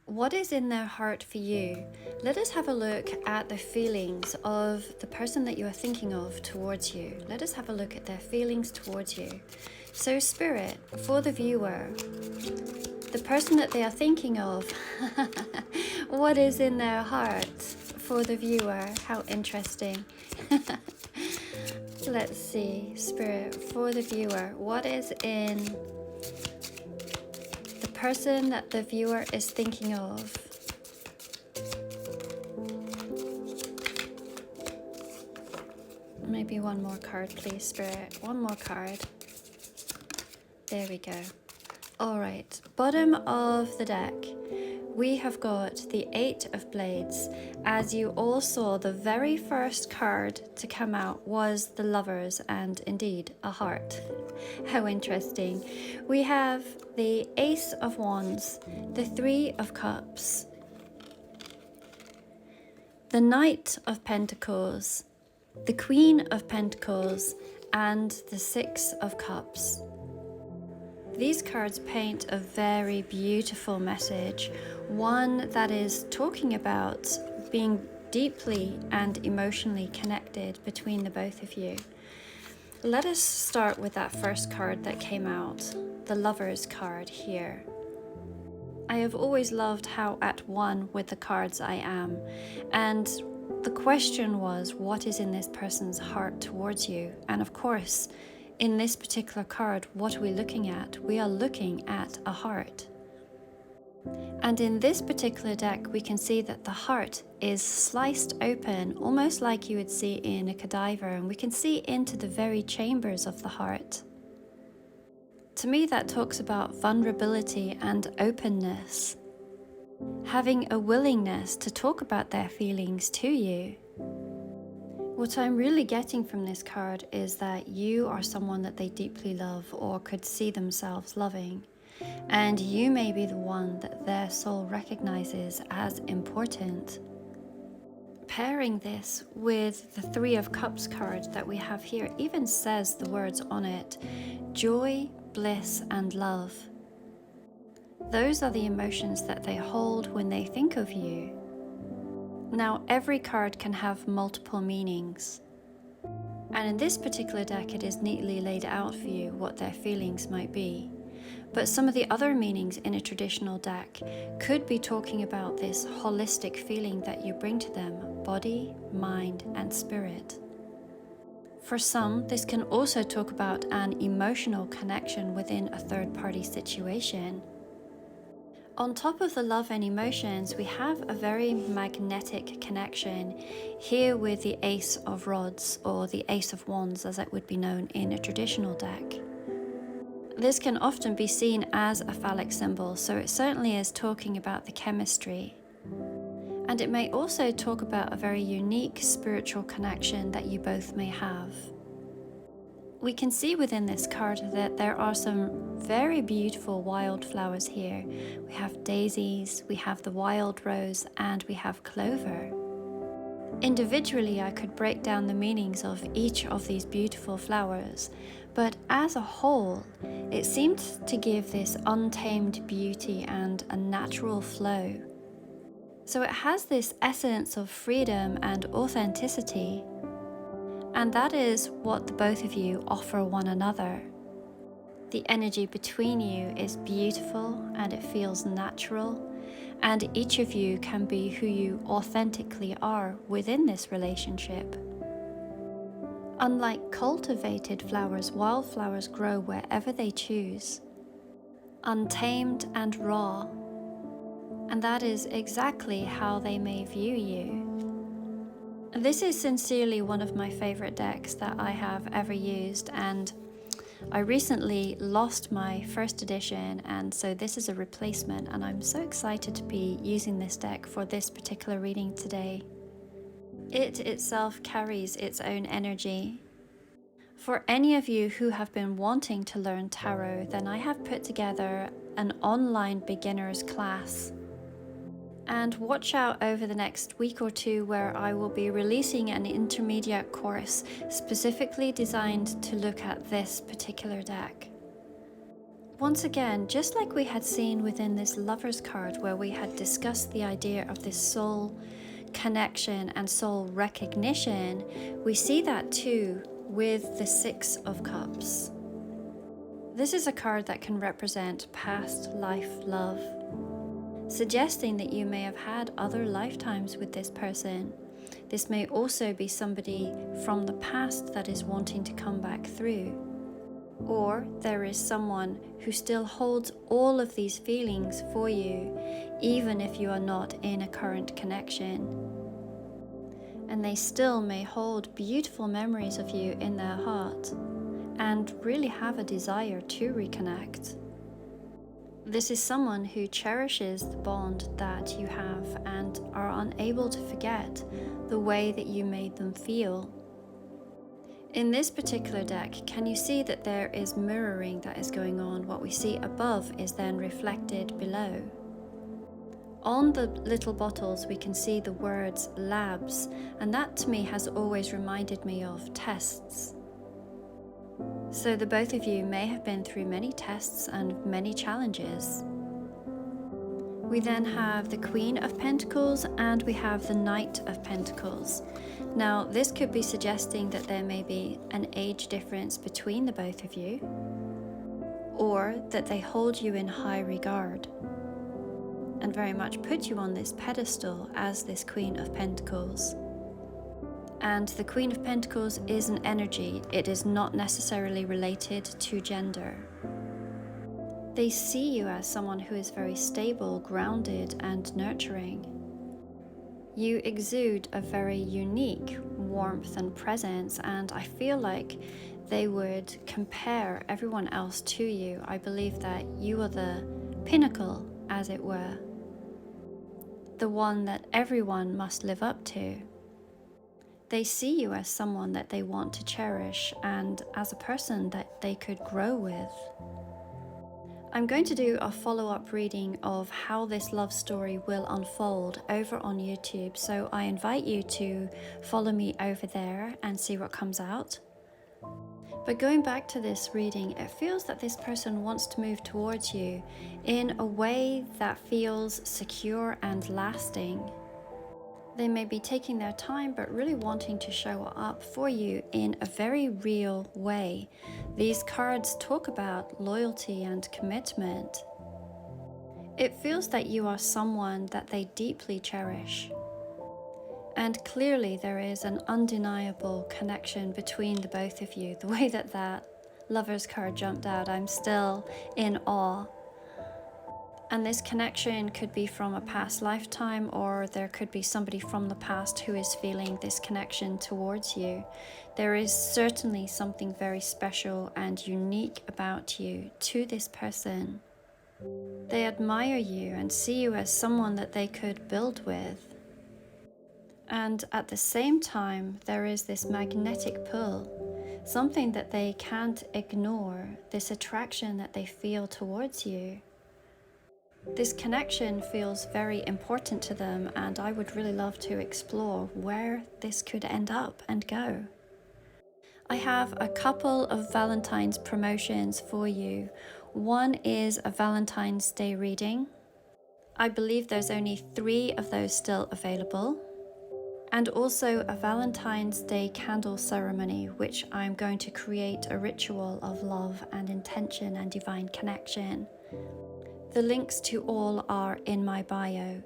What is in their heart for you? Let us have a look at the feelings of the person that you are thinking of towards you. Let us have a look at their feelings towards you. So, Spirit, for the viewer, the person that they are thinking of, what is in their heart for the viewer? How interesting. Let's see, Spirit, for the viewer, what is in the person that the viewer is thinking of? Maybe one more card, please, Spirit. One more card. There we go. All right, bottom of the deck, we have got the Eight of Blades. As you all saw, the very first card to come out was the Lovers, and indeed a heart. How interesting. We have the Ace of Wands, the Three of Cups, the Knight of Pentacles, the Queen of Pentacles, and the Six of Cups. These cards paint a very beautiful message, one that is talking about being deeply and emotionally connected between the both of you. Let us start with that first card that came out, the Lovers card here. I have always loved how at one with the cards I am, and the question was, what is in this person's heart towards you? And of course, in this particular card, what are we looking at? We are looking at a heart. And in this particular deck, we can see that the heart is sliced open, almost like you would see in a cadaver, and we can see into the very chambers of the heart. To me, that talks about vulnerability and openness, having a willingness to talk about their feelings to you. What I'm really getting from this card is that you are someone that they deeply love or could see themselves loving, and you may be the one that their soul recognizes as important. Pairing this with the Three of Cups card that we have here even says the words on it, joy, bliss, and love. Those are the emotions that they hold when they think of you. Now, every card can have multiple meanings, and in this particular deck it is neatly laid out for you what their feelings might be. But some of the other meanings in a traditional deck could be talking about this holistic feeling that you bring to them, body, mind, and spirit. For some, this can also talk about an emotional connection within a third-party situation. On top of the love and emotions, we have a very magnetic connection here with the Ace of Rods, or the Ace of Wands as it would be known in a traditional deck. This can often be seen as a phallic symbol, so it certainly is talking about the chemistry. And it may also talk about a very unique spiritual connection that you both may have. We can see within this card that there are some very beautiful wildflowers here. We have daisies, we have the wild rose, and we have clover. Individually, I could break down the meanings of each of these beautiful flowers, but as a whole, it seemed to give this untamed beauty and a natural flow. So it has this essence of freedom and authenticity. And that is what the both of you offer one another. The energy between you is beautiful and it feels natural, and each of you can be who you authentically are within this relationship. Unlike cultivated flowers, wildflowers grow wherever they choose, untamed and raw, and that is exactly how they may view you. This is sincerely one of my favorite decks that I have ever used, and I recently lost my first edition, and so this is a replacement, and I'm so excited to be using this deck for this particular reading today. It itself carries its own energy. For any of you who have been wanting to learn tarot, then I have put together an online beginners class. And watch out over the next week or two where I will be releasing an intermediate course specifically designed to look at this particular deck. Once again, just like we had seen within this Lover's card where we had discussed the idea of this soul connection and soul recognition, we see that too with the Six of Cups. This is a card that can represent past life love, suggesting that you may have had other lifetimes with this person. This may also be somebody from the past that is wanting to come back through. Or there is someone who still holds all of these feelings for you, even if you are not in a current connection. And they still may hold beautiful memories of you in their heart and really have a desire to reconnect. This is someone who cherishes the bond that you have and are unable to forget the way that you made them feel. In this particular deck, can you see that there is mirroring that is going on? What we see above is then reflected below. On the little bottles, we can see the words labs, and that to me has always reminded me of tests. So the both of you may have been through many tests and many challenges. We then have the Queen of Pentacles and we have the Knight of Pentacles. Now, this could be suggesting that there may be an age difference between the both of you, or that they hold you in high regard and very much put you on this pedestal as this Queen of Pentacles. And the Queen of Pentacles is an energy. It is not necessarily related to gender. They see you as someone who is very stable, grounded, and nurturing. You exude a very unique warmth and presence, and I feel like they would compare everyone else to you. I believe that you are the pinnacle, as it were, the one that everyone must live up to. They see you as someone that they want to cherish and as a person that they could grow with. I'm going to do a follow-up reading of how this love story will unfold over on YouTube, so I invite you to follow me over there and see what comes out. But going back to this reading, it feels that this person wants to move towards you in a way that feels secure and lasting. They may be taking their time, but really wanting to show up for you in a very real way. These cards talk about loyalty and commitment. It feels that you are someone that they deeply cherish. And clearly there is an undeniable connection between the both of you. The way that that Lover's card jumped out, I'm still in awe. And this connection could be from a past lifetime, or there could be somebody from the past who is feeling this connection towards you. There is certainly something very special and unique about you to this person. They admire you and see you as someone that they could build with. And at the same time, there is this magnetic pull, something that they can't ignore, this attraction that they feel towards you. This connection feels very important to them, and I would really love to explore where this could end up and go. I have a couple of Valentine's promotions for you. One is a Valentine's Day reading. I believe there's only 3 of those still available. And also a Valentine's Day candle ceremony, which I'm going to create a ritual of love and intention and divine connection. The links to all are in my bio,